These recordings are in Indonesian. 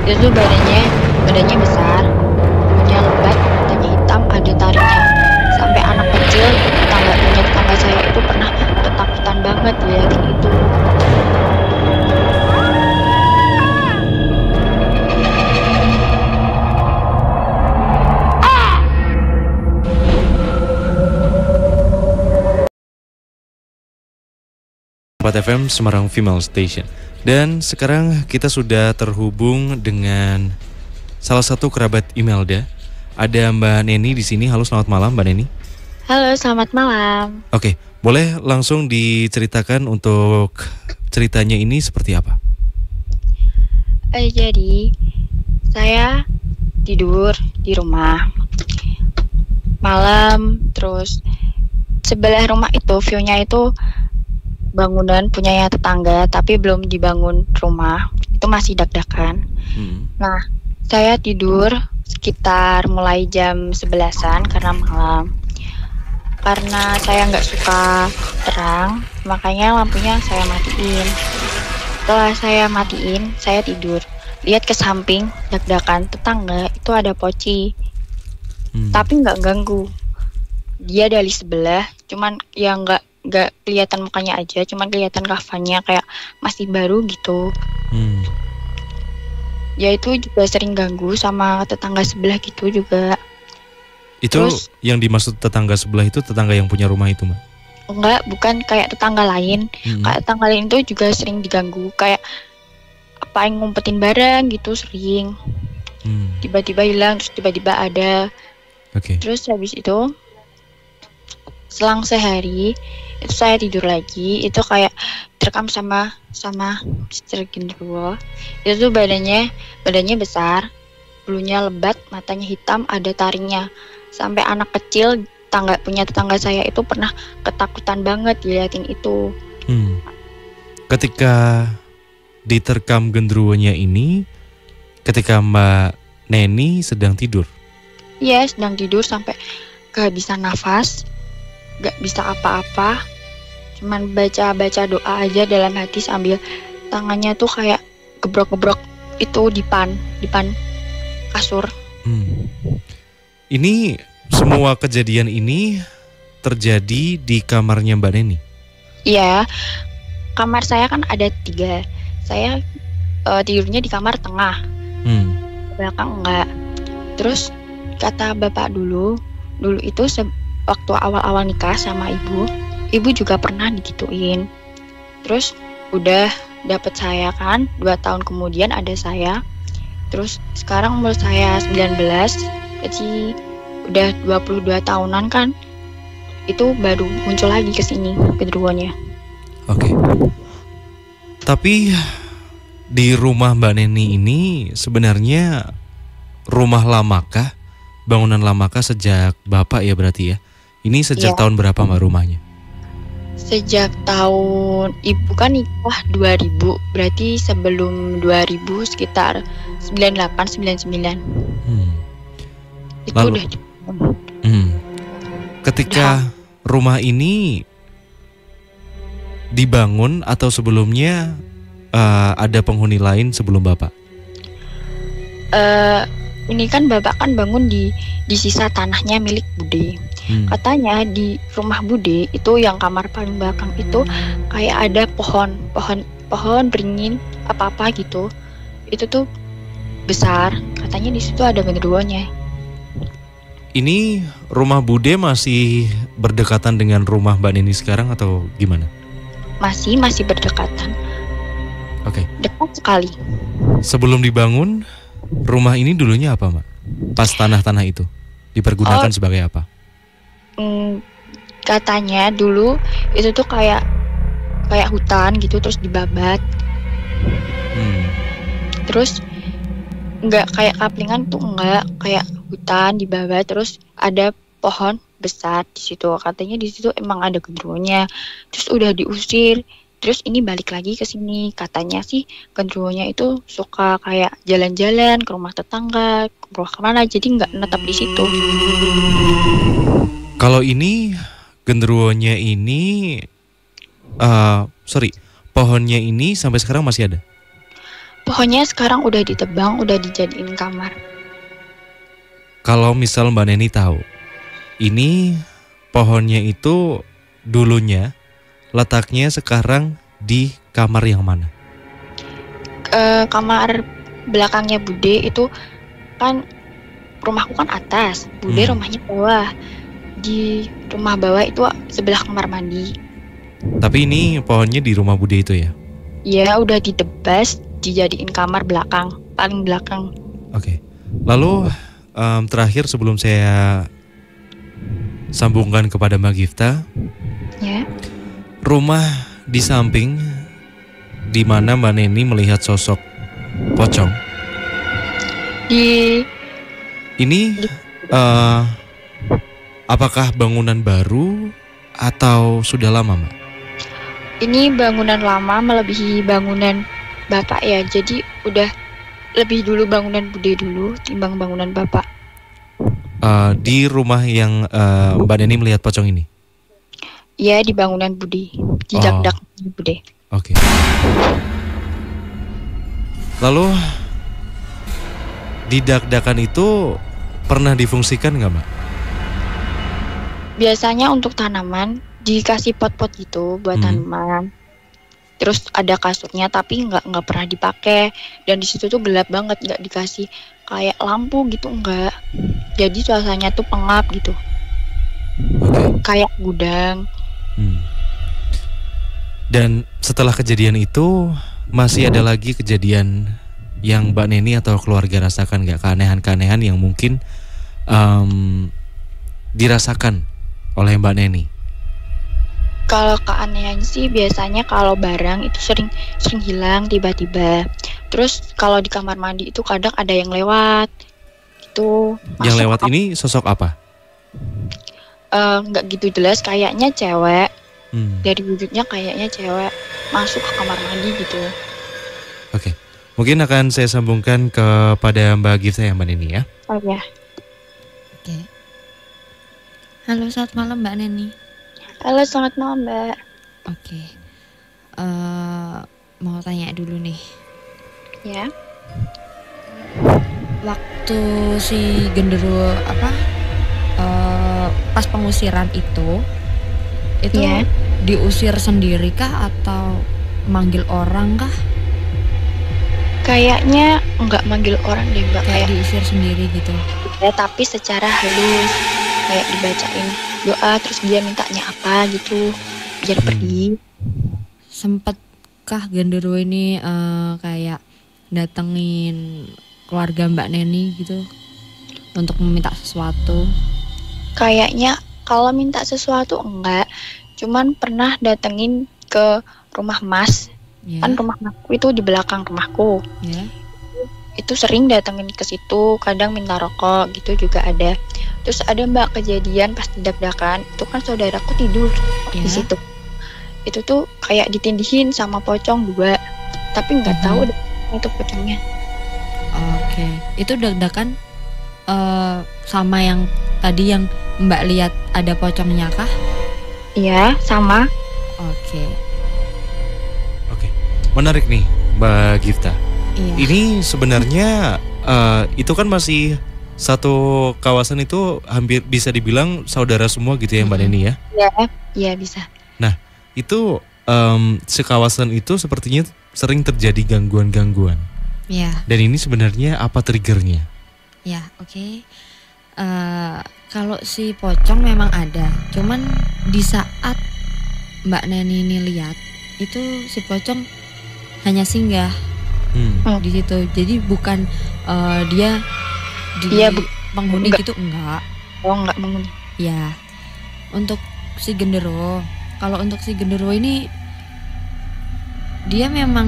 Itu tuh badannya besar, punya lebat, matanya hitam, ada taringnya. Sampai anak kecil tetangga saya itu pernah ketakutan banget liatin itu. FM Semarang Female Station. Dan sekarang kita sudah terhubung dengan salah satu kerabat Imelda. Ada Mbak Neni di sini. Halo, selamat malam Mbak Neni. Halo, selamat malam. Oke, boleh langsung diceritakan untuk ceritanya ini seperti apa? Jadi saya tidur di rumah malam, terus sebelah rumah itu view-nya itu bangunan punyanya tetangga, tapi belum dibangun rumah, itu masih dak-dakan. Nah, saya tidur sekitar mulai jam 11-an karena malam. Karena saya nggak suka terang, makanya lampunya saya matiin. Setelah saya matiin, saya tidur. Lihat ke samping, dak-dakan tetangga itu ada poci, tapi nggak ganggu. Dia dari sebelah, cuman yang nggak kelihatan mukanya aja, cuman kelihatan kafannya kayak masih baru gitu. Ya itu juga sering ganggu sama tetangga sebelah gitu juga. Itu terus, yang dimaksud tetangga sebelah itu tetangga yang punya rumah itu, Mbak? Enggak, bukan, kayak tetangga lain. Kayak tetangga lain itu juga sering diganggu, kayak apa yang ngumpetin barang gitu sering. Tiba-tiba hilang, terus tiba-tiba ada. Terus habis itu selang sehari itu saya tidur lagi, itu kayak terekam sama Mr. Genderuwo. Itu tuh badannya besar, bulunya lebat, matanya hitam, ada taringnya. Sampai anak kecil punya tetangga saya itu pernah ketakutan banget diliatin itu. Ketika diterkam genderuwonya ini, ketika Mbak Neni sedang tidur? Iya, sedang tidur sampai kehabisan nafas. Gak bisa apa-apa, cuman baca doa aja dalam hati sambil tangannya tuh kayak gebrok-gebrok itu dipan kasur. Ini semua kejadian ini terjadi di kamarnya Mbak Neni? Iya, kamar saya kan ada 3. Saya tidurnya di kamar tengah, belakang enggak. Terus kata bapak dulu itu waktu awal-awal nikah sama ibu juga pernah digituin. Terus udah dapet saya kan, 2 tahun kemudian ada saya. Terus sekarang umur saya 19, jadi udah 22 tahunan kan. Itu baru muncul lagi kesini genderuwonya. Oke. Tapi di rumah Mbak Neni ini sebenarnya rumah lamakah? Bangunan lamakah sejak Bapak ya berarti ya? Ini sejak tahun berapa Mbak rumahnya? Sejak tahun ibu kan nikah 2000, berarti sebelum 2000 sekitar 98, 99. Itu lalu, udah ketika rumah ini dibangun atau sebelumnya ada penghuni lain sebelum Bapak? Ini kan Bapak kan bangun di sisa tanahnya milik Bude. Katanya di rumah Bude itu yang kamar paling belakang itu kayak ada pohon beringin apa gitu. Itu tuh besar. Katanya di situ ada genderuwonya. Ini rumah Bude masih berdekatan dengan rumah Mbak Neni sekarang atau gimana? Masih berdekatan. Oke. Dekat sekali. Sebelum dibangun, rumah ini dulunya apa, Mbak? Pas tanah-tanah itu dipergunakan sebagai apa? Katanya dulu itu tuh kayak hutan gitu, terus dibabat. Terus enggak kayak kaplingan tuh, enggak kayak hutan dibabat, terus ada pohon besar di situ. Katanya di situ emang ada genderuwonya. Terus udah diusir. Terus ini balik lagi ke sini. Katanya sih genderuwonya itu suka kayak jalan-jalan ke rumah tetangga, ke rumah kemana, jadi nggak netap di situ. Kalau ini genderuwonya ini, pohonnya ini sampai sekarang masih ada? Pohonnya sekarang udah ditebang, udah dijadiin kamar. Kalau misal Mbak Neni tahu, ini pohonnya itu dulunya letaknya sekarang di kamar yang mana? Kamar belakangnya Bude itu kan, rumahku kan atas, Bude rumahnya bawah. Di rumah bawah itu sebelah kamar mandi. Tapi ini pohonnya di rumah Bude itu ya? Ya udah ditebas, dijadiin kamar belakang, paling belakang. Oke. Lalu terakhir sebelum saya sambungkan kepada Mbak Gifta, Ya. rumah di samping di mana Mbak Neni melihat sosok pocong. Ini apakah bangunan baru atau sudah lama, Mbak? Ini bangunan lama melebihi bangunan Bapak ya. Jadi udah lebih dulu bangunan Bude dulu timbang bangunan Bapak. Di rumah yang Mbak Neni melihat pocong ini? Iya, di bangunan Bude, di dak-dak Bude. Oke. Lalu di dak-dakan itu pernah difungsikan nggak, Mbak? Biasanya untuk tanaman dikasih pot-pot gitu buat tanaman. Terus ada kasurnya tapi nggak pernah dipakai, dan di situ tuh gelap banget, nggak dikasih kayak lampu gitu, nggak. Jadi suasananya tuh pengap gitu. Kayak gudang. Dan setelah kejadian itu masih ada lagi kejadian yang Mbak Neni atau keluarga rasakan nggak, keanehan-keanehan yang mungkin dirasakan oleh Mbak Neni? Kalau keanehan sih biasanya kalau barang itu sering hilang tiba-tiba. Terus kalau di kamar mandi itu kadang ada yang lewat gitu. Yang lewat ini sosok apa? Nggak gitu jelas, kayaknya cewek. Dari wujudnya kayaknya cewek masuk ke kamar mandi gitu. Oke. Mungkin akan saya sambungkan kepada Mbak Gifta ya, Mbak Neni ya. Oh ya. Oke. Halo, selamat malam Mbak Neni. Halo, selamat malam Mbak. Oke. Mau tanya dulu nih. Ya. Waktu si genderuwo pas pengusiran itu ya, diusir sendiri kah atau manggil orang kah? Kayaknya enggak manggil orang deh Mbak, kayak diusir sendiri gitu. Ya, tapi secara halus, kayak dibacain doa terus dia mintanya apa gitu biar pergi. Sempetkah genderuwo ini kayak datengin keluarga Mbak Neni gitu untuk meminta sesuatu? Kayaknya kalau minta sesuatu enggak, cuman pernah datengin ke rumah Mas. Kan rumah Masku itu di belakang rumahku. Itu sering datengin ke situ, kadang minta rokok gitu juga ada. Terus ada Mbak kejadian pas dak-dakan, itu kan saudaraku tidur di situ. Itu tuh kayak ditindihin sama pocong 2, tapi nggak tahu itu pocongnya. Oke, itu dak-dakan sama yang tadi yang Mbak lihat ada pocongnya kah? Iya, sama. Oke. Menarik nih Mbak Gifta. Iya. Ini sebenarnya itu kan masih satu kawasan, itu hampir bisa dibilang saudara semua gitu ya Mbak Neni ya? Iya bisa. Nah itu sekawasan itu sepertinya sering terjadi gangguan-gangguan. Iya. Dan ini sebenarnya apa triggernya? Ya, oke. Kalau si pocong memang ada, cuman di saat Mbak Neni ini lihat itu si pocong hanya singgah di situ. Jadi bukan dia penghuni gitu, enggak. Oh, enggak penghuni. Ya. Untuk si genderuwo, kalau untuk si genderuwo ini dia memang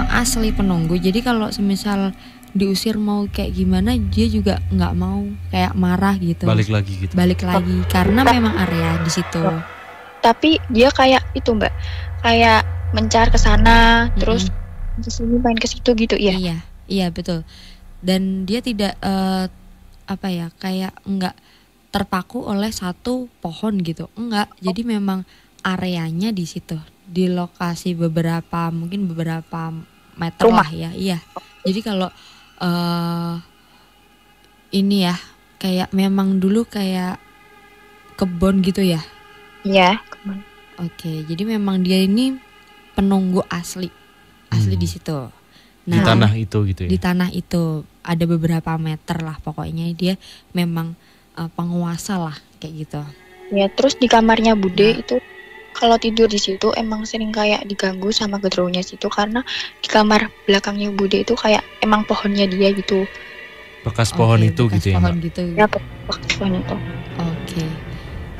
asli penunggu. Jadi kalau semisal diusir mau kayak gimana, dia juga nggak mau, kayak marah gitu. Balik lagi gitu. Balik lagi karena memang area di situ. Tapi dia kayak itu Mbak, kayak mencar ke sana, terus ke sini main ke situ gitu ya. Iya betul. Dan dia tidak kayak enggak terpaku oleh satu pohon gitu. Enggak. Jadi memang areanya di situ. Di lokasi beberapa meter Rumah. lah ya. Iya. Jadi kalau ini ya kayak memang dulu kayak kebun gitu ya. Iya. Oke, jadi memang dia ini penunggu asli di situ. Di tanah itu gitu ya. Di tanah itu ada beberapa meter lah pokoknya dia memang penguasa lah kayak gitu. Ya, terus di kamarnya Bude itu kalau tidur di situ emang sering kayak diganggu sama genderuwonya situ karena di kamar belakangnya Bude itu kayak emang pohonnya dia gitu. Bekas pohon Oke, itu bekas gitu ya, pohon Mbak? gitu. Ya, bekas pohon itu. Oke.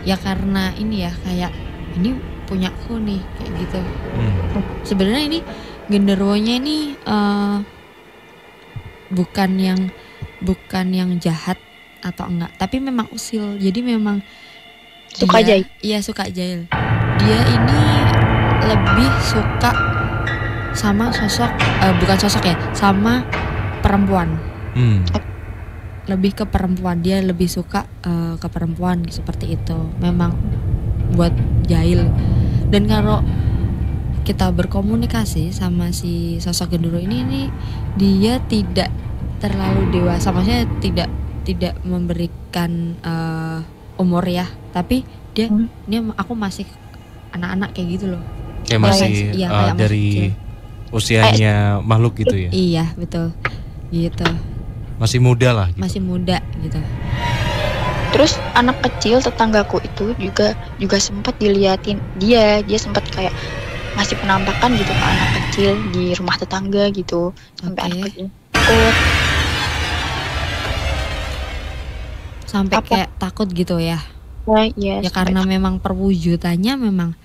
Ya karena ini ya kayak ini punyaku nih kayak gitu. Sebenarnya ini genderuwonya ini bukan yang jahat atau enggak, tapi memang usil. Jadi memang Suka jahil. Iya, suka jahil. Dia ini lebih suka sama sosok bukan sosok ya, sama perempuan. Lebih ke perempuan, dia lebih suka ke perempuan seperti itu. Memang buat jahil. Dan kalau kita berkomunikasi sama si sosok genderuwo ini dia tidak terlalu dewasa, maksudnya tidak memberikan umur ya, tapi dia aku masih anak-anak kayak gitu loh. Kayak masih Iya, kayak dari masih usianya makhluk gitu ya. Iya, betul. Gitu. Masih muda lah gitu. Masih muda gitu. Terus anak kecil tetanggaku itu juga sempat diliatin dia sempat kayak ngasih penampakan gitu ke anak kecil di rumah tetangga gitu sampai anak kecil takut. Sampai kayak takut gitu ya. Ya, Ya karena memang perwujudannya memang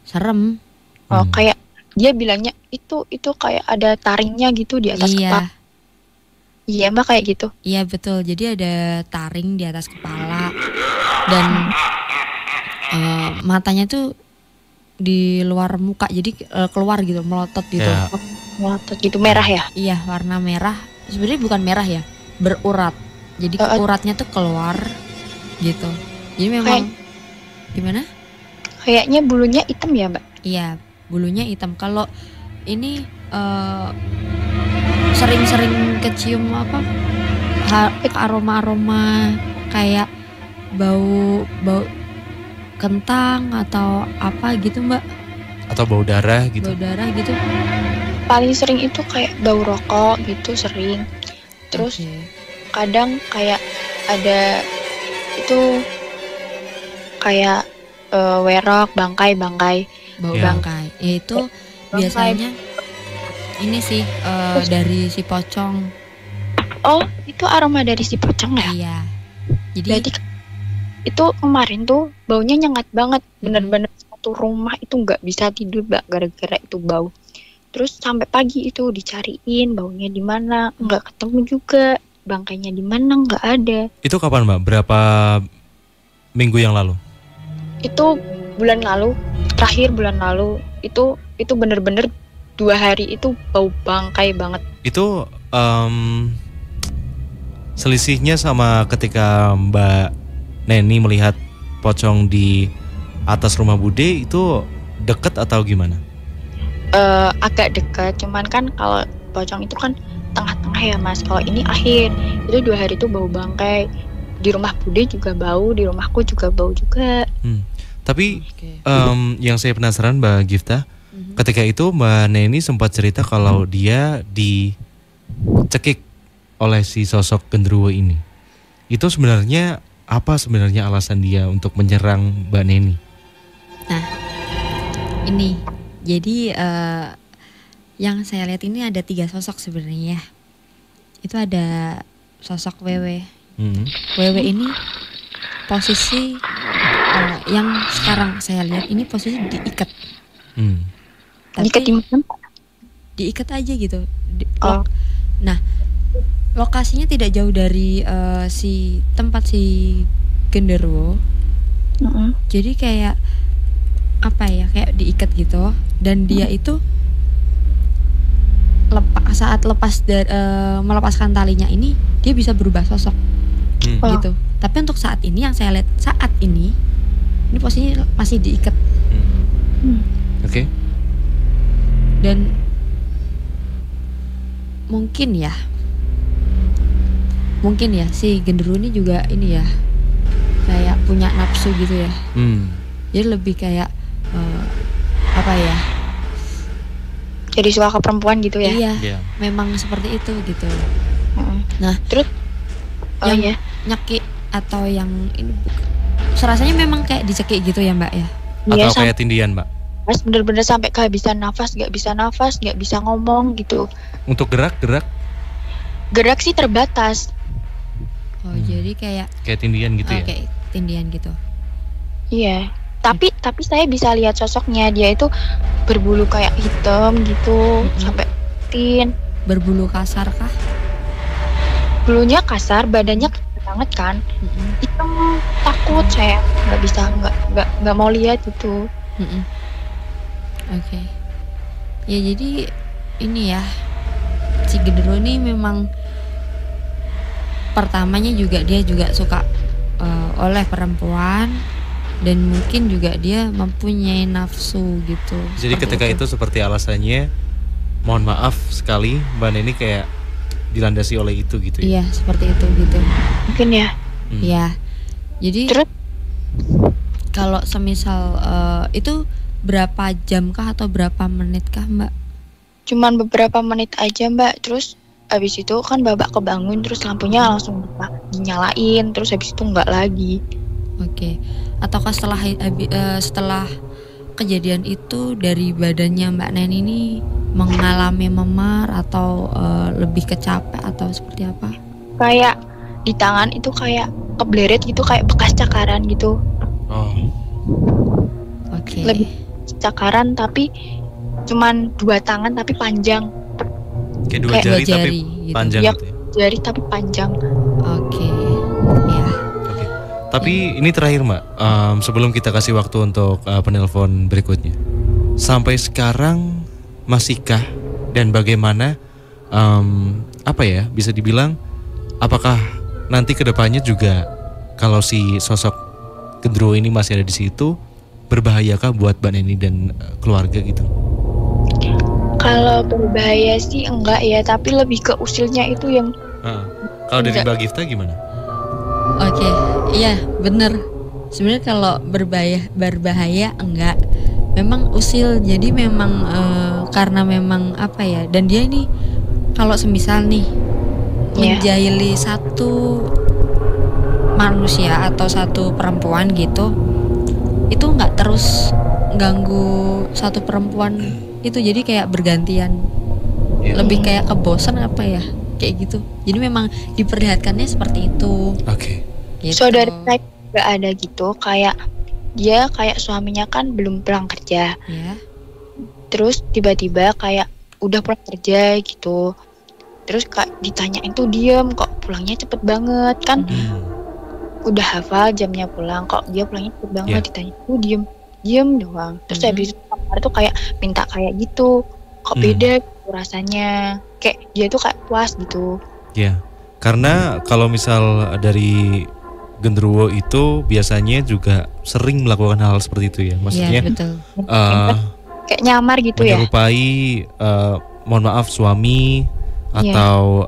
serem. Kayak dia bilangnya itu kayak ada taringnya gitu di atas kepala. Iya, Mbak, kayak gitu. Iya, betul. Jadi ada taring di atas kepala dan matanya tuh di luar muka. Jadi keluar gitu, melotot gitu. Ya. Melotot gitu, merah ya? Iya, warna merah. Sebenarnya bukan merah ya, berurat. Jadi uratnya tuh keluar gitu. Jadi memang gimana? Kayaknya bulunya hitam ya, Mbak? Iya, bulunya hitam. Kalau ini sering-sering kecium apa aroma-aroma kayak bau kentang atau apa gitu, Mbak? Atau bau darah gitu? Bau darah gitu. Paling sering itu kayak bau rokok gitu sering. Terus kadang kayak ada itu kayak werok, bangkai. Bau bangkai. Itu biasanya ini sih dari si pocong. Oh, itu aroma dari si pocong ya? Iya. Jadi berarti itu kemarin tuh baunya nyengat banget. Bener-bener satu rumah itu nggak bisa tidur, Mbak, gara-gara itu bau. Terus sampai pagi itu dicariin baunya di mana, nggak ketemu juga. Bangkainya di mana, nggak ada. Itu kapan, Mbak? Berapa minggu yang lalu? Itu bulan lalu, terakhir bulan lalu. Itu bener-bener 2 hari itu bau bangkai banget. Itu selisihnya sama ketika Mbak Neni melihat pocong di atas rumah Bude itu deket atau gimana? Agak dekat, cuman kan kalau pocong itu kan tengah-tengah ya, Mas. Kalau ini akhir, itu 2 hari itu bau bangkai. Di rumah Bude juga bau, di rumahku juga bau juga. Tapi yang saya penasaran, Mbak Gifta, ketika itu Mbak Neni sempat cerita kalau dia dicekik oleh si sosok genderuwo ini. Itu sebenarnya apa sebenarnya alasan dia untuk menyerang Mbak Neni? Nah, ini jadi yang saya lihat ini ada 3 sosok sebenarnya. Itu ada sosok Wewe. Wewe ini posisi yang sekarang saya lihat ini posisi diikat. Diikat di mana? Diikat aja gitu. Nah, lokasinya tidak jauh dari si tempat si genderuwo. Jadi kayak apa ya, kayak diikat gitu. Dan dia itu saat melepaskan talinya ini dia bisa berubah sosok gitu. Tapi untuk saat ini yang saya lihat saat ini posisinya masih diikat. Oke. Dan mungkin ya si genderuwo ini juga ini ya kayak punya nafsu gitu ya. Jadi lebih kayak apa ya? Jadi suka ke perempuan gitu ya? Iya. Memang seperti itu gitu. Nah, terus yang nyekik atau yang ini serasanya memang kayak dicekik gitu ya Mbak ya? Atau kayak tindian Mbak? Pas bener-bener sampai kehabisan nafas, nggak bisa ngomong gitu. Untuk gerak sih terbatas. Jadi kayak tindian gitu ya? Kayak tindian gitu. Iya. Tapi saya bisa lihat sosoknya, dia itu berbulu kayak hitam gitu, sampai tin. Berbulu kasar kah? Bulunya kasar, badannya banget kan. Hitam, takut saya nggak mau lihat gitu. Oke. Ya jadi ini ya, si genderuwo ini memang pertamanya juga dia juga suka oleh perempuan dan mungkin juga dia mempunyai nafsu gitu. Jadi ketika itu seperti alasannya, mohon maaf sekali Mbak Neni kayak dilandasi oleh itu gitu ya? Iya seperti itu gitu. Mungkin ya. Iya. Jadi terus kalau semisal itu berapa jam kah atau berapa menit kah Mbak? Cuman beberapa menit aja Mbak. Terus habis itu kan babak kebangun, terus lampunya langsung dinyalain, terus habis itu enggak lagi. Oke. Ataukah setelah kejadian itu dari badannya Mbak Neni ini mengalami memar atau lebih kecapek atau seperti apa? Kayak di tangan itu kayak kebleret gitu, kayak bekas cakaran gitu. Oke. Lebih cakaran tapi cuman 2 tangan tapi panjang. Kayak 2 jari tapi gitu. Panjang ya, gitu ya? Jari tapi panjang. Oke. Ya. Oke. Tapi ini terakhir Mbak, sebelum kita kasih waktu untuk penelpon berikutnya. Sampai sekarang masihkah dan bagaimana bisa dibilang apakah nanti kedepannya juga kalau si sosok genderuwo ini masih ada di situ, berbahayakah buat Mbak Neni dan keluarga gitu? Kalau berbahaya sih enggak ya, tapi lebih ke usilnya itu yang kalau dari Mbak Gifta gimana? Oke, iya bener. Sebenarnya kalau berbahaya enggak. Memang usil, jadi memang karena memang apa ya, dan dia ini kalau semisal nih menjahili satu manusia atau satu perempuan gitu, itu nggak terus ganggu satu perempuan itu, jadi kayak bergantian. Lebih kayak kebosan apa ya, kayak gitu. Jadi memang diperlihatkannya seperti itu. Oke. Gitu. Saudara saya nggak ada gitu, kayak dia kayak suaminya kan belum pulang kerja. Terus tiba-tiba kayak udah pulang kerja gitu. Terus ditanyain tuh diem, kok pulangnya cepet banget kan? Udah hafal jamnya pulang, kok dia pulangnya cepet banget. Ditanya tuh diem doang. Terus habis itu kamar tuh kayak minta kayak gitu, kok beda gitu rasanya. Kayak dia tuh kayak puas gitu. Iya. Karena kalau misal dari genderuwo itu biasanya juga sering melakukan hal seperti itu ya, maksudnya betul. Kayak nyamar gitu ya, menyerupai mohon maaf suami atau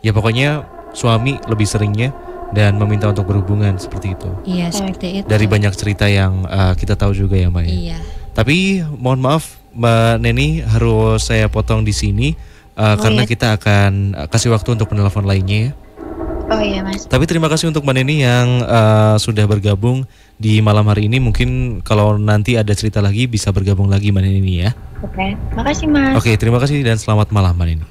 ya pokoknya suami lebih seringnya dan meminta untuk berhubungan seperti itu. Iya seperti itu. Dari banyak cerita yang kita tahu juga ya Mbak ya. Iya. Tapi mohon maaf Mbak Neni, harus saya potong di sini karena kita akan kasih waktu untuk penelpon lainnya ya. Oh iya Mas. Tapi terima kasih untuk Mbak Neni yang sudah bergabung di malam hari ini. Mungkin kalau nanti ada cerita lagi bisa bergabung lagi Mbak Neni ya. Oke, makasih Mas. Oke, terima kasih dan selamat malam Mbak Neni.